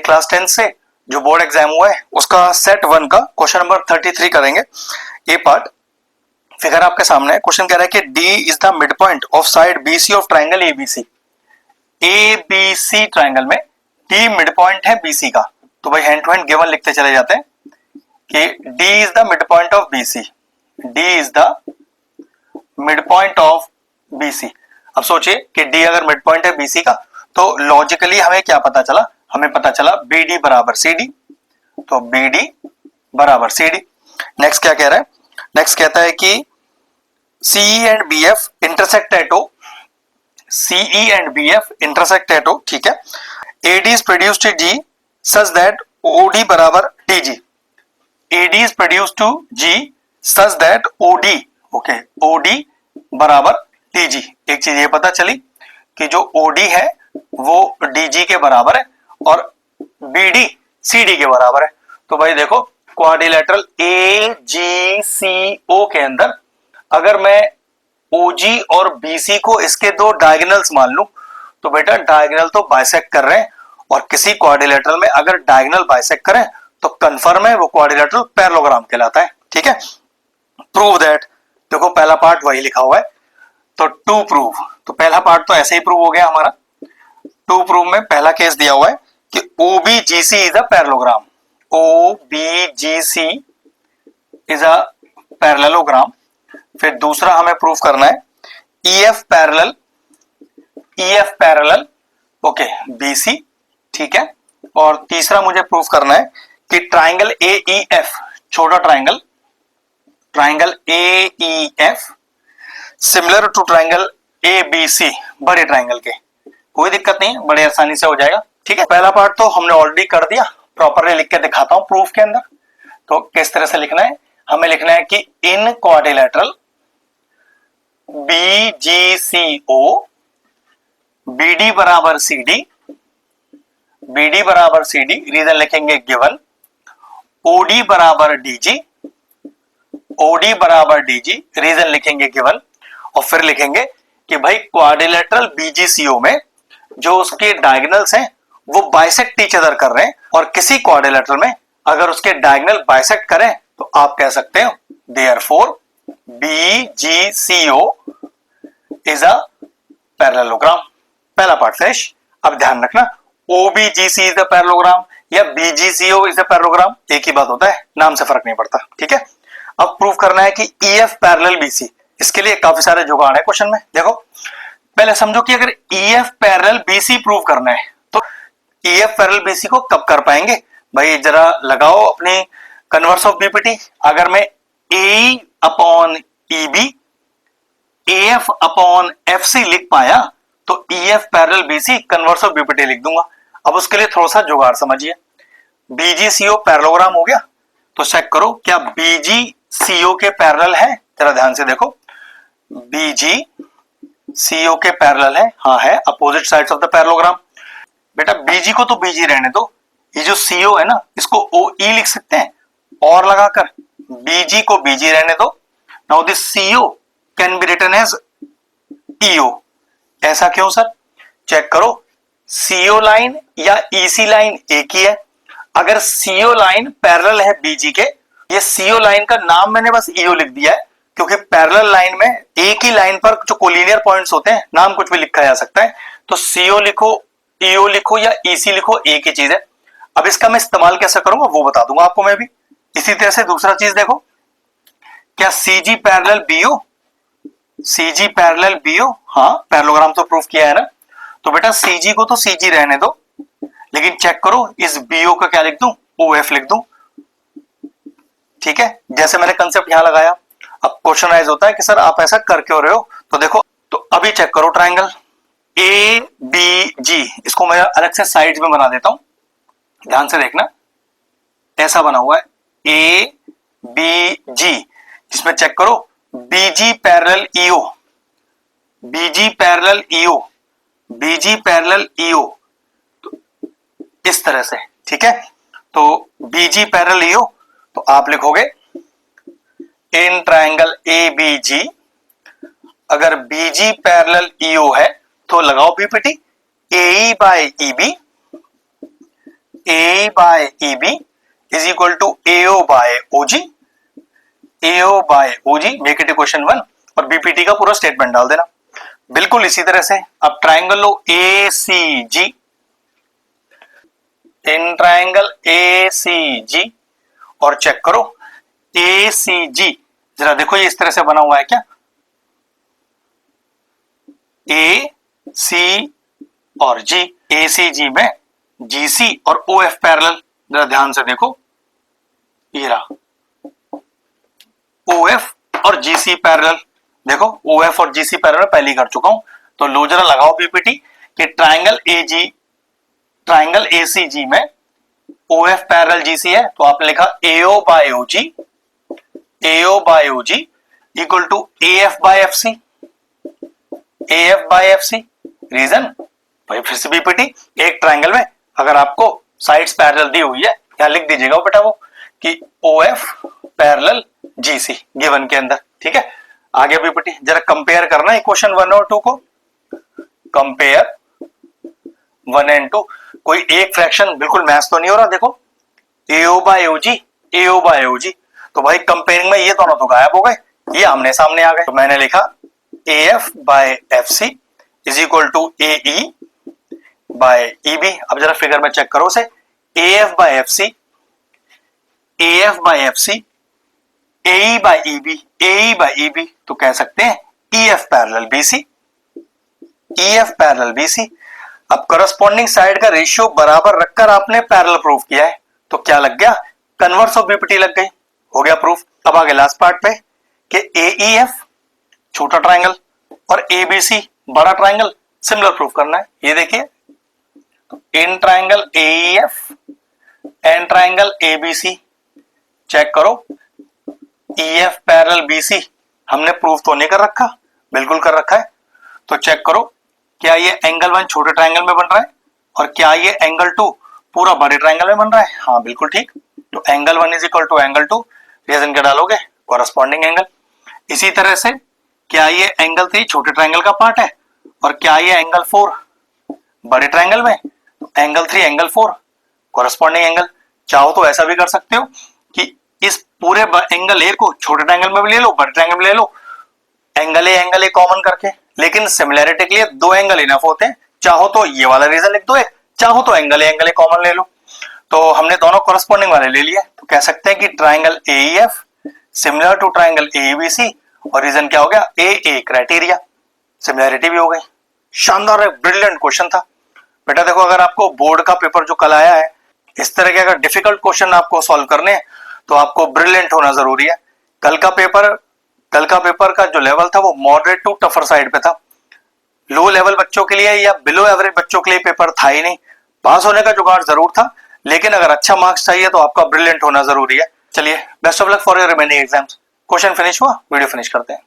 Class 10 से जो board exam हुआ है उसका सेट 1 का क्वेश्चन नंबर 33 करेंगे। ए पार्ट फिगर आपके सामने है। क्वेश्चन कह रहा है कि D is the mid point of side BC of triangle ABC. ABC triangle में डी मिड पॉइंट है बीसी का, तो भाई हैंड टू हैंड गिवन लिखते चले जाते हैं कि D is the mid point of BC. D is the mid point of BC. अब सोचिए कि डी अगर मिड पॉइंट है बीसी का तो लॉजिकली हमें क्या पता चला, हमें पता चला बीडी बराबर सीडी, तो बीडी बराबर सीडी। नेक्स्ट क्या कह रहा है, नेक्स्ट कहता है कि CE and BF intersect at O, CE and BF intersect at O, ठीक है। AD is produced to G such that OD बराबर TG. AD is produced to G such that OD, okay, OD बराबर TG. एक चीज ये पता चली कि जो ओडी है वो डीजी के बराबर है और बीडी सीडी के बराबर है। तो भाई देखो क्वाड्रिलेटरल ए जी सी ओ के अंदर अगर मैं ओजी और बीसी को इसके दो डायगोनल्स मान लूं तो बेटा डायगोनल तो बाइसेक्ट कर रहे हैं, और किसी क्वाड्रिलेटरल में अगर डायगोनल बाइसेक्ट करें तो कंफर्म है वो क्वाड्रिलेटरल पैरेललोग्राम कहलाता है, ठीक है। प्रूव दैट, देखो पहला पार्ट वही लिखा हुआ है, तो टू प्रूव, तो पहला पार्ट तो ऐसे ही प्रूव हो गया हमारा। टू प्रूव में पहला केस दिया हुआ है कि OBGC is a parallelogram, OBGC is a parallelogram. फिर दूसरा हमें प्रूफ करना है EF पैरेलल, ओके, BC, ठीक है। और तीसरा मुझे प्रूफ करना है कि ट्राइंगल AEF, छोटा triangle, triangle AEF similar to triangle ABC, बड़े ट्राइंगल के। कोई दिक्कत नहीं है, बड़े आसानी से हो जाएगा, ठीक है। पहला पार्ट तो हमने ऑलरेडी कर दिया, प्रॉपरली लिख के दिखाता हूं प्रूफ के अंदर। तो किस तरह से लिखना है, हमें लिखना है कि इन क्वाड्रिलेटरल BGCO BD बराबर CD, BD बराबर CD, रीजन लिखेंगे गिवन, OD बराबर DG, OD बराबर DG, रीजन लिखेंगे गिवन, और फिर लिखेंगे कि भाई क्वाड्रिलेटरल BGCO में जो उसके डायगोनल्स हैं वो बाइसेक्ट ईच अदर कर रहे हैं, और किसी क्वाड्रिलेटरल में अगर उसके डायगोनल बाइसेक्ट करें तो आप कह सकते हो therefore BGCO is a parallelogram. पहला पार्ट फिनिश। अब ध्यान रखना OBGC इज अ पैरेललोग्राम या BGCO इज अ पैरेललोग्राम, एक ही बात होता है, नाम से फर्क नहीं पड़ता, ठीक है। अब प्रूफ करना है कि EF पैरेलल BC, इसके लिए काफी सारे जुगाड़ है क्वेश्चन में। देखो पहले समझो कि अगर EF पैरेलल BC प्रूव करना है तो EF पैरेलल BC को कब कर पाएंगे भाई, जरा लगाओ अपनी कन्वर्स ऑफ बीपीटी। अगर मैं AE upon EB AF upon FC लिख पाया तो EF parallel BC converse of BPT लिख दूंगा। अब उसके लिए थोड़ा सा जुगाड़ समझिए। BGCO पैरेललोग्राम हो गया, तो चेक करो क्या BGCO के पैरेलल है, जरा ध्यान से देखो। BGCO के पैरेलल है, हाँ है, opposite sides of the parallelogram. बेटा BG को तो BG रहने दो, ये जो CO है ना इसको OE लिख सकते हैं और लगाकर, BG को BG रहने दो। Now this CO can be written as EO। ऐसा क्यों सर, चेक करो, CO लाइन या EC लाइन एक ही है। अगर CO लाइन पैरेलल है BG के, ये CO लाइन का नाम मैंने बस EO लिख दिया है क्योंकि पैरेलल लाइन में एक ही लाइन पर जो कोलिनियर पॉइंट्स होते हैं नाम कुछ भी लिखा जा सकता है, तो CO लिखो, EO लिखो या EC लिखो, एक ही चीज है। अब इसका मैं इस्तेमाल कैसे करूंगा वो बता दूंगा आपको मैं भी। इसी तरह से दूसरा चीज देखो, क्या CG parallel BO, CG parallel BO, हाँ पैरेललोग्राम तो प्रूफ किया है ना, तो बेटा CG को तो CG रहने दो, लेकिन चेक करो इस BO का क्या लिख दूं, OF लिख दूं, ठीक है। जैसे मैंने कंसेप्ट यहां लगाया। अब क्वेश्चन राइज होता है कि सर आप ऐसा कर क्यों रहे हो, तो देखो, तो अभी चेक करो ट्राइंगल ABG, इसको मैं अलग से साइड में बना देता हूं, ध्यान से देखना। ऐसा बना हुआ है ABG, जिसमें चेक करो BG parallel EO, BG parallel EO, BG parallel EO, तो इस तरह से, ठीक है। तो BG पैरेलल EO, तो आप लिखोगे इन ट्राइंगल ABG अगर BG पैरेलल EO है तो लगाओ BPT, AE by EB, A by E B is equal to AO by OG, AO by OG, make it equation 1 और बीपीटी का पूरा स्टेटमेंट डाल देना। बिल्कुल इसी तरह से अब triangle low ACG, in triangle ACG और चेक करो ACG, जरा देखो ये इस तरह से बना हुआ है क्या, AC और G, ACG में GC और OF पैरेलल, जरा ध्यान से देखो ये रहा OF और GC पैरेलल, देखो OF और GC पैरेलल पहले ही कर चुका हूं, तो लो जरा लगाओ पीपीटी कि ट्राइंगल ACG में OF पैरेलल GC है, तो आपने लिखा AO by OG equal to AF by FC। Reason भाई फिर से पीपीटी, एक ट्राइंगल में अगर आपको साइड्स पैरेलल दी हुई है, यहां लिख दीजिएगा बेटा वो कि OF पैरेलल GC गिवन के अंदर, ठीक है। आगे पीपीटी जरा कंपेयर करना है क्वेश्चन 1 और 2 को, कंपेयर 1 एंड 2, कोई एक फ्रैक्शन बिल्कुल मैच तो नहीं हो रहा, देखो AO बाय OG, तो भाई कंपेयरिंग में ये दोनों तो गायब हो गए, ये आमने सामने आ गए, तो मैंने लिखा AF by FC is equal to AE by EB। अब जरा फिगर में चेक करो उसे, AF by FC AE by EB, तो कह सकते हैं EF पैरेलल BC। अब करस्पॉन्डिंग साइड का रेशियो बराबर रखकर आपने पैरेलल प्रूफ किया है, तो क्या लग गया, कन्वर्स ऑफ बीपीटी लग गई, हो गया प्रूफ। अब आगे लास्ट पार्ट पे कि AEF छोटा ट्राइंगल और ABC बड़ा ट्राइंगल, सिमिलर प्रूफ करना है। ये देखिए in triangle AEF and triangle ABC check करो, EF पैरेलल BC हमने प्रूफ तो नहीं कर रखा, बिल्कुल कर रखा है, तो चेक करो क्या ये एंगल 1 छोटे ट्राइंगल में बन रहा है और क्या ये एंगल 2 पूरा बड़े ट्राइंगल में बन रहा है, हाँ बिल्कुल ठीक, तो angle 1 is equal to angle 2, reason क्या डालोगे, कॉरस्पॉन्डिंग एंगल। इसी तरह से क्या ये एंगल 3 छोटे ट्राइंगल का पार्ट है और क्या ये एंगल 4 बड़े ट्राइंगल में, एंगल 3 एंगल 4 कॉरस्पॉन्डिंग एंगल। चाहो तो ऐसा भी कर सकते हो कि इस पूरे एंगल ए को छोटे ट्राइंगल में भी ले लो, बड़े ट्राइंगल में ले लो, एंगल ए कॉमन करके, लेकिन सिमिलैरिटी के लिए 2 एंगल इनफ होते हैं, चाहो तो ये वाला रीजन लिख दो एक, चाहो तो एंगल ए कॉमन ले लो, तो हमने दोनों कॉरस्पॉन्डिंग वाले ले लिए, तो कह सकते हैं कि triangle AEF similar to triangle ABC, और रीजन क्या हो गया, AA क्राइटेरिया, सिमिलैरिटी भी हो गई। शानदार, ब्रिलियंट क्वेश्चन था बेटा। देखो अगर आपको बोर्ड का पेपर जो कल आया है, इस तरह के अगर डिफिकल्ट क्वेश्चन आपको सॉल्व करने हैं तो आपको ब्रिलियंट होना जरूरी है। कल का पेपर का जो लेवल था वो मॉडरेट टू टफर साइड पे था, लो लेवल बच्चों के लिए या बिलो एवरेज बच्चों के लिए पेपर था ही नहीं, पास होने का जुगाड़ जरूर था, लेकिन अगर अच्छा मार्क्स चाहिए तो आपका ब्रिलियंट होना जरूरी है। चलिए best of luck for your remaining exams. Question finish हुआ, वीडियो फिनिश करते हैं।